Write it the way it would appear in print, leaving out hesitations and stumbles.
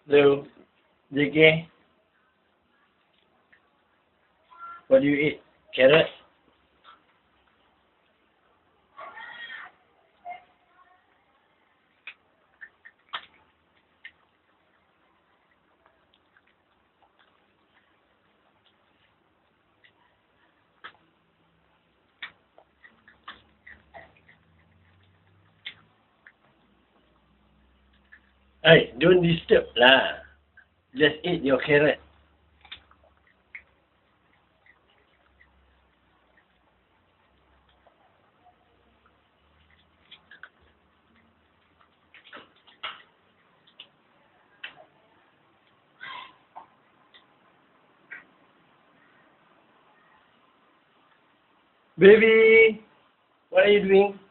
Hello, JK. What do you eat? Carrot? Hey, don't disturb lah. Just eat your carrot. Baby, what are you doing?